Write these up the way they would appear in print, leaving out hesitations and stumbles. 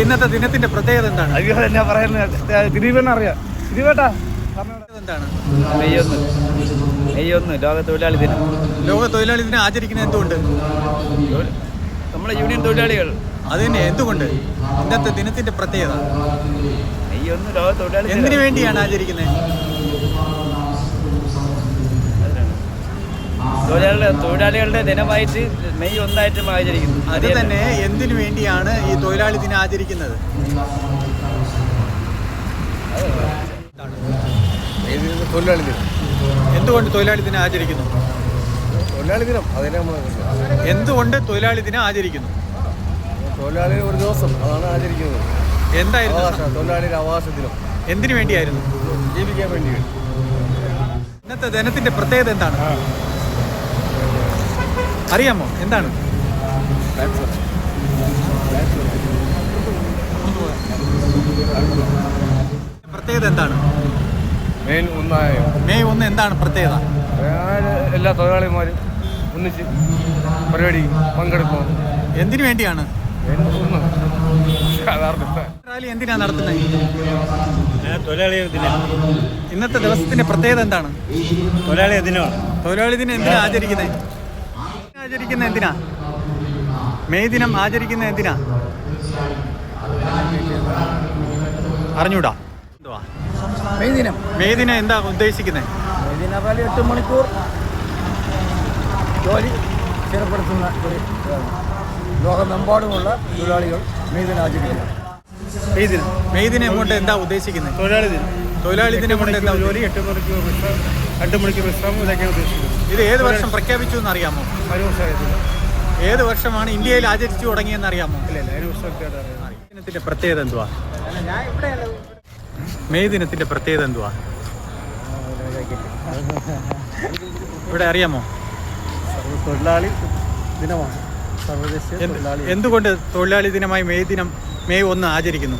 ഇന്നത്തെ ദിനത്തിന്റെ പ്രത്യേകത എന്താണ്? അയ്യോ എന്നാ പറയുന്നത്, ദിലീപേണ്ണ അറിയാം. ദിലീപേട്ടാ എന്താണ്? മെയ് 1 ലോക തൊഴിലാളി ദിനം. ലോക തൊഴിലാളി ദിനം ആചരിക്കുന്നത് എന്തുകൊണ്ട്? നമ്മുടെ യൂണിയൻ തൊഴിലാളികൾ. അത് തന്നെ, എന്തുകൊണ്ട്? ഇന്നത്തെ ദിനത്തിന്റെ പ്രത്യേകത മെയ് 1 ലോക തൊഴിലാളി. എന്തിനു വേണ്ടിയാണ് ആചരിക്കുന്നത്? തൊഴിലാളികളുടെ ദിനമായിട്ട് മെയ് 1 ആചരിക്കുന്നു. അത് തന്നെ, എന്തിനു വേണ്ടിയാണ് ഈ തൊഴിലാളി ദിനം ആചരിക്കുന്നത്? തൊഴിലാളി ദിനം. എന്തുകൊണ്ട് തൊഴിലാളി ദിനം ആചരിക്കുന്നു? തൊഴിലാളി ദിനം അതിനെ നമ്മൾ എന്തുകൊണ്ട് തൊഴിലാളി ദിനം ആചരിക്കുന്നു? തൊഴിലാളി ഒരു ദിവസം അതാണ് ആചരിക്കുന്നത്. എന്തായിരുന്നു തൊഴിലാളിയുടെ അവകാശ ദിനം? എന്തിനു വേണ്ടിയായിരുന്നു? ജീവിക്കാൻ വേണ്ടി. ഇന്നത്തെ ദിനത്തിന്റെ പ്രത്യേകത എന്താണ് അറിയാമോ? എന്താണ് പ്രത്യേകത? എന്താണ് മെയ് 1 എന്താണ് പ്രത്യേകത? എല്ലാ തൊഴിലാളിമാരും ഒന്നിച്ച് പരിപാടി പങ്കെടുക്കും. എന്തിനു വേണ്ടിയാണ് റാലി എന്തിനാണ് നടത്തുന്നത്? തൊഴിലാളി ദിനം. ഇന്നത്തെ ദിവസത്തിന്റെ പ്രത്യേകത എന്താണ്? തൊഴിലാളി ദിനമാണ്. തൊഴിലാളി ദിനം എന്തിനാ ആചരിക്കുന്നത്? എന്തിനാ മെയ് ദിനം ആചരിക്കുന്നത്? എന്തിനാ അറിഞ്ഞൂടാ? എന്തുവാ മെയ് ദിനം എന്താ ഉദ്ദേശിക്കുന്നത്? മെയ് ദിനം 8 മണിക്കൂർ ജോലി സ്ഥിരപ്പെടുത്തുന്ന ഒരു ലോകമെമ്പാടുമുള്ള തൊഴിലാളികൾ മെയ് ദിനം ആചരിക്കുന്നു. മെയ് ദിനം കൊണ്ട് എന്താ ഉദ്ദേശിക്കുന്നത്? തൊഴിലാളി ദിനം കൊണ്ട് എന്താ? ജോലി 8 മണിക്കൂർ 2 മണിക്കൂർ വിശ്രമം ഇതൊക്കെയാണ് ഉദ്ദേശിക്കുന്നത്. ഇത് ഏത് വർഷം പ്രഖ്യാപിച്ചു എന്ന് അറിയാമോ? ഏത് വർഷമാണ് ഇന്ത്യയിൽ ആചരിച്ചു തുടങ്ങിയെന്ന് അറിയാമോ? ദിനത്തിന്റെ പ്രത്യേകത എന്തുവാ? മെയ് ദിനത്തിന്റെ പ്രത്യേകത എന്തുവാ ഇവിടെ അറിയാമോ? തൊഴിലാളി ദിനമാണ്. എന്തുകൊണ്ട് തൊഴിലാളി ദിനമായി മെയ് 1 ആചരിക്കുന്നു?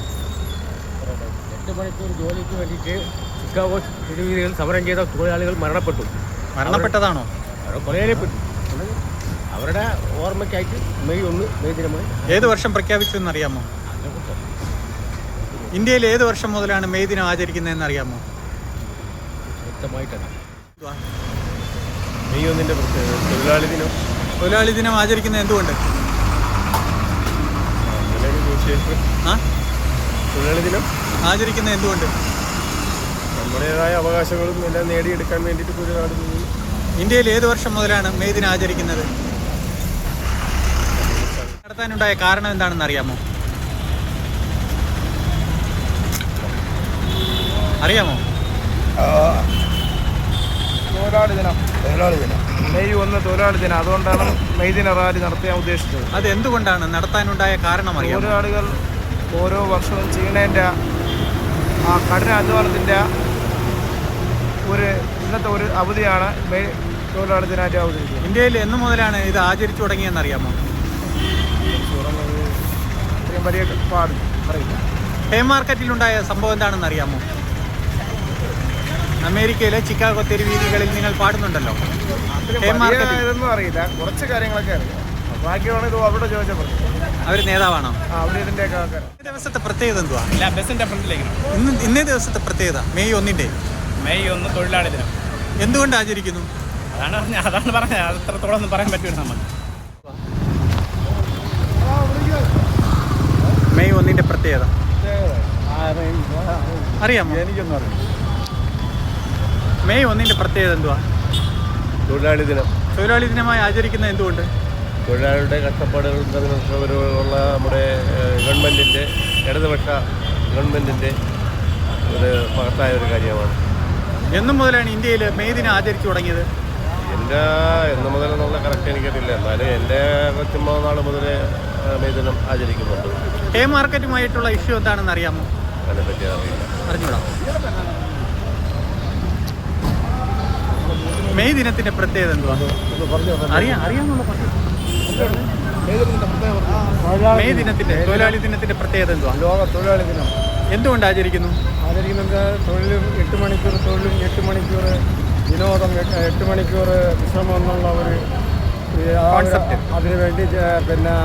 8 മണിക്കൂർ ജോലിക്ക് വേണ്ടിയിട്ട് ചിക്കാഗോ തെരുവീതികളിൽ സമരം ചെയ്ത തൊഴിലാളികൾ മരണപ്പെട്ടതാണോ? കൊലയിൽപ്പെട്ടു. അവരുടെ ഓർമ്മയ്ക്കായിട്ട് മെയ് 1 ദിനമായി. ഏത് വർഷം പ്രഖ്യാപിച്ചു എന്നറിയാമോ? ഇന്ത്യയിൽ ഏത് വർഷം മുതലാണ് മെയ് ദിനം ആചരിക്കുന്നതെന്ന് അറിയാമോ? വ്യക്തമായിട്ടാണ്. മെയ് 1 പ്രത്യേകത തൊഴിലാളി ദിനം ആചരിക്കുന്നത് എന്തുകൊണ്ട്? തൊഴിലാളി ദിനം ആചരിക്കുന്നത് എന്തുകൊണ്ട്? നമ്മുടേതായ അവകാശങ്ങളും എല്ലാം നേടിയെടുക്കാൻ വേണ്ടിയിട്ട് ഒരുപാട്. ഇന്ത്യയിൽ ഏത് വർഷം മുതലാണ് മെയ് ദിനം ആചരിക്കുന്നത്? നടത്താനുണ്ടായ കാരണം എന്താണെന്ന് അറിയാമോ? അറിയാമോ? തൊഴിലാളി ദിനം മെയ് 1 തൊഴിലാളി ദിനം. അതുകൊണ്ടാണ് മെയ് ദിന റാലി നടത്താൻ ഉദ്ദേശിച്ചത്. അത് എന്തുകൊണ്ടാണ്? നടത്താനുണ്ടായ കാരണം അറിയാമോ? തൊഴിലാളികൾ ഓരോ വർഷവും ചെയ്യുന്നതിൻ്റെ ആ കഠിന അധ്വാനത്തിൻ്റെ ഇന്നത്തെ ഒരു അവധിയാണ് മെയ് തൊഴിലാളി ദിനമായിട്ട് അവതരിക്കുന്നത്. ഇന്ത്യയിൽ എന്ന് മുതലാണ് ഇത് ആചരിച്ചു തുടങ്ങിയെന്ന് അറിയാമോ? ഇത്രയും വലിയ അറിയില്ല. ഹേ മാർക്കറ്റിലുണ്ടായ സംഭവം എന്താണെന്ന് അറിയാമോ? അമേരിക്കയിലെ ചിക്കാഗോ തെരുവീതികളിൽ നിങ്ങൾ പാടുന്നുണ്ടല്ലോ. ഇതൊന്നും അറിയില്ല, കുറച്ച് കാര്യങ്ങളൊക്കെ അറിയാം. ബാക്കിയാണ് ഇത് അവിടെ ചോദിച്ചപ്പോൾ. അവർ നേതാവാണോ? അവിടെ ഇതിൻ്റെയൊക്കെ ആൾക്കാർ. ദിവസത്തെ പ്രത്യേകത എന്തുവാ? ബസ്സിൻ്റെ ഫ്രണ്ടിലേക്ക് ഇന്നേ ദിവസത്തെ പ്രത്യേകത മെയ് 1 മെയ് 1 തൊഴിലാളി ദിനം. എന്തുകൊണ്ട് ആചരിക്കുന്നു? അതാണ് പറഞ്ഞത്. അത്രത്തോളം ഒന്നും പറയാൻ പറ്റൂല. നമ്മൾ മെയ് 1 പ്രത്യേകത അറിയാമോ? എനിക്കൊന്നും അറിയാം. മെയ് 1 പ്രത്യേകത എന്തുവാ? തൊഴിലാളി ദിനം. തൊഴിലാളി ദിനമായി ആചരിക്കുന്നത് എന്തുകൊണ്ട്? തൊഴിലാളിയുടെ കഷ്ടപ്പാടുകളുള്ള നമ്മുടെ ഗവൺമെൻറ്റിൻ്റെ ഇടതുപക്ഷ ഗവൺമെൻറ്റിൻ്റെ ഒരു മഹത്തായ ഒരു കാര്യമാണ്. എന്നു മുതലാണ് ഇന്ത്യയിൽ മെയ് ദിനം ആചരിച്ചു തുടങ്ങിയത്? എന്ന് മുതലെന്നുള്ള കറക്റ്റ് എനിക്കറിയില്ല. എന്നാലും എൻ്റെ കൊച്ചുമ്പോ നാൾ മുതൽ മെയ് ദിനം ആചരിക്കുന്നുണ്ട്. ഹേ മാർക്കറ്റുമായിട്ടുള്ള ഇഷ്യൂ എന്താണെന്ന് അറിയാമോ? അതിനെപ്പറ്റി അറിയില്ല. അറിഞ്ഞൂടാ. മെയ് ദിനത്തിന്റെ പ്രത്യേകത എന്തുവാ? അറിയാമെന്നുള്ള മെയ് ദിനത്തിന്റെ തൊഴിലാളി ദിനത്തിന്റെ പ്രത്യേകത എന്തുവാ? ലോക തൊഴിലാളി ദിനം. എന്തുകൊണ്ട് ആചരിക്കുന്നത്? തൊഴിലും 8 മണിക്കൂർ തൊഴിലും 8 മണിക്കൂർ വിനോദം, 8 മണിക്കൂർ വിശ്രമം എന്നുള്ള ഒരു കോൺസെപ്റ്റ്. അതിനുവേണ്ടി പിന്നെ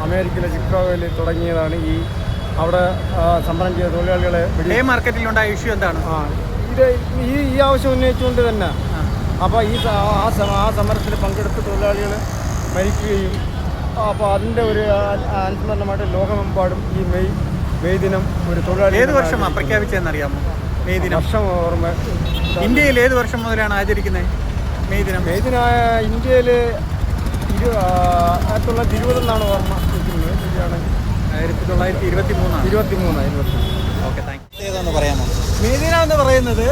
അമേരിക്കയിലെ ചിക്കാഗോയിൽ തുടങ്ങിയതാണ് ഈ അവിടെ സമരം ചെയ്ത തൊഴിലാളികളെ ഡേ മാർക്കറ്റിലുണ്ടായ ഇഷ്യൂ എന്താണ്? ഇത് ഈ ആവശ്യം ഉന്നയിച്ചുകൊണ്ട് തന്നെ അപ്പോൾ ആ സമരത്തിൽ പങ്കെടുത്ത തൊഴിലാളികൾ മരിക്കുകയും അപ്പോൾ അതിൻ്റെ ഒരു അനുസ്മരണമായിട്ട് ലോകമെമ്പാടും ഈ മെയ് ദിനം ഒരു തൊഴിലാളി ഏത് വർഷമാണ് പ്രഖ്യാപിച്ചതെന്നറിയാമോ? മെയ് ദിനം വർഷം ഓർമ്മ. ഇന്ത്യയിൽ ഏത് വർഷം മുതലാണ് ആചരിക്കുന്നത് മെയ് ദിനം? മെയ് ദിനം ഇന്ത്യയിൽ 1920 ഓർമ്മ ശരിയാണ്. 1923. Okay, thank you. ഏതാണെന്ന് പറയാമോ? മെയ് ദിനം എന്ന് പറയുന്നത്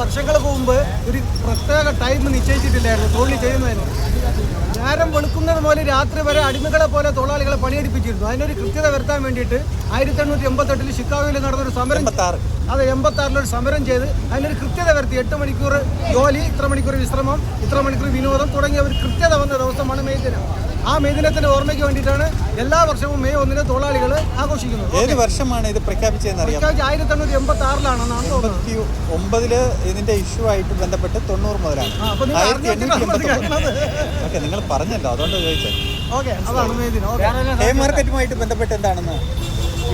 വർഷങ്ങൾക്ക് മുമ്പ് ഒരു പ്രത്യേക ടൈം നിശ്ചയിച്ചിട്ടില്ലായിരുന്നു തൊഴിൽ ചെയ്യുന്നതിന്. നേരം വെളുക്കുന്നത് മുതൽ രാത്രി വരെ അടിമകളെ പോലെ തൊഴിലാളികളെ പണിയെടുപ്പിച്ചിരുന്നു. അതിനൊരു കൃത്യത വരുത്താൻ വേണ്ടിയിട്ട് 1888 ഷിക്കാഗോയിൽ നടന്നൊരു സമരം. അതെ, 86 സമരം ചെയ്ത് അതിനൊരു കൃത്യത വരുത്തി. 8 മണിക്കൂർ ജോലി, ഇത്ര മണിക്കൂർ വിശ്രമം, ഇത്ര മണിക്കൂർ വിനോദം തുടങ്ങിയ ഒരു കൃത്യത വന്ന ദിവസമാണ് മെയ് ദിനം. ആ മെയ് ദിനത്തിന്റെ ഓർമ്മയ്ക്ക് വേണ്ടിയിട്ടാണ് എല്ലാ വർഷവും മെയ് 1 തൊഴിലാളികൾ ആഘോഷിക്കുന്നത്. ഏത് വർഷമാണ് ഇത് പ്രഖ്യാപിച്ചതെന്ന് അറിയാം? 1886 1989 ഇതിന്റെ ഇഷ്യൂ ആയിട്ട് ബന്ധപ്പെട്ട് 90 മുതലാണ്. 1889. ഓക്കെ, നിങ്ങൾ പറഞ്ഞല്ലോ, അതുകൊണ്ട് ചോദിച്ചത്. ഓക്കെ, അതാണ് മെയ് ദിനം. ഡേ മാർക്കറ്റുമായിട്ട് ബന്ധപ്പെട്ട് എന്താണെന്ന്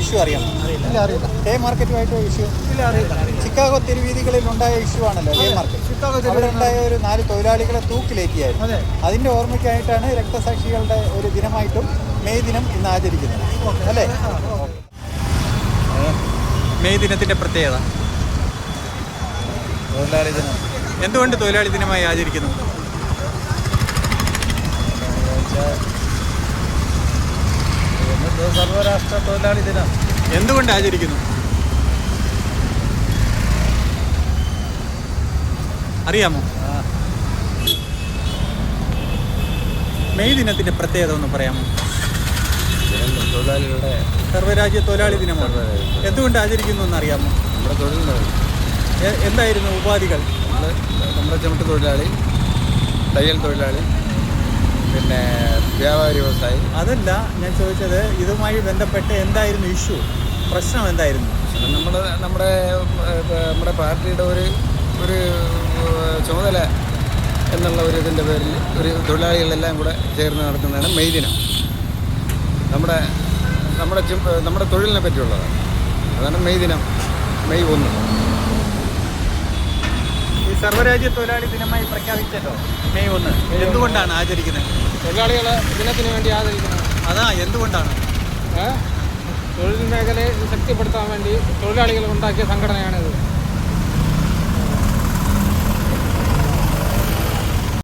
ഇഷ്യൂ അറിയാമോ? ഇല്ല, അറിയില്ല. ഡേ മാർക്കറ്റുമായിട്ട് ഇഷ്യൂ ഇല്ല, അറിയില്ല. ചിക്കാഗോ തെരുവീതികളിൽ ഉണ്ടായ ഇഷ്യൂ ആണല്ലോ ഡേ മാർക്കറ്റ്. അവിടെ ഉണ്ടായ ഒരു 4 തൊഴിലാളികളെ തൂക്കിലേറ്റിയായിരുന്നു. അതെ. അതിന്റെ ഓർമ്മയ്ക്കായിട്ടാണ് രക്തസാക്ഷികളുടെ ഒരു ദിനമായിട്ടും മെയ് ദിനം ഇന്ന് ആചരിക്കുന്നത്, അല്ലേ? മെയ് ദിനത്തിന്റെ പ്രത്യേകത തൊഴിലാളി ദിനം. എന്തുകൊണ്ട് തൊഴിലാളി ദിനമായി ആചരിക്കുന്നു? സർവരാഷ്ട്ര തൊഴിലാളി ദിനം. എന്തുകൊണ്ട് ആചരിക്കുന്നു അറിയാമോ? മെയ് ദിനത്തിന്റെ പ്രത്യേകത ഒന്ന് പറയാമോ? തൊഴിലാളികളുടെ സർവ്വരാജ്യ തൊഴിലാളി ദിനമാണ്. എന്തുകൊണ്ട് ആചരിക്കുന്നു എന്നറിയാമോ? നമ്മുടെ തൊഴിലുണ്ടാവും. എന്തായിരുന്നു ഉപാധികൾ? നമ്മുടെ ചുമട്ട് തൊഴിലാളി, തയ്യൽ തൊഴിലാളി, പിന്നെ വ്യാപാരി വ്യവസായി. അതല്ല ഞാൻ ചോദിച്ചത്, ഇതുമായി ബന്ധപ്പെട്ട് എന്തായിരുന്നു ഇഷ്യൂ, പ്രശ്നം എന്തായിരുന്നു? നമ്മുടെ പാർട്ടിയുടെ ഒരു ചുമതല എന്നുള്ള ഒരു ഇതിൻ്റെ പേരിൽ ഒരു തൊഴിലാളികളെല്ലാം കൂടെ ചേർന്ന് നടത്തുന്നതാണ് മെയ് ദിനം. നമ്മുടെ തൊഴിലിനെ പറ്റിയുള്ളതാണ്. അതാണ് മെയ് ദിനം, മെയ് 1. ഈ സർവ്വരാജ്യ തൊഴിലാളി ദിനമായി പ്രഖ്യാപിച്ചല്ലോ മെയ് 1, എന്തുകൊണ്ടാണ് ആചരിക്കുന്നത്? തൊഴിലാളികളെ ദിനത്തിന് വേണ്ടി ആചരിക്കുന്നത്. അതാ, എന്തുകൊണ്ടാണ്? തൊഴിൽ മേഖലയെ ശക്തിപ്പെടുത്താൻ വേണ്ടി തൊഴിലാളികൾ ഉണ്ടാക്കിയ സംഘടനയാണിത്.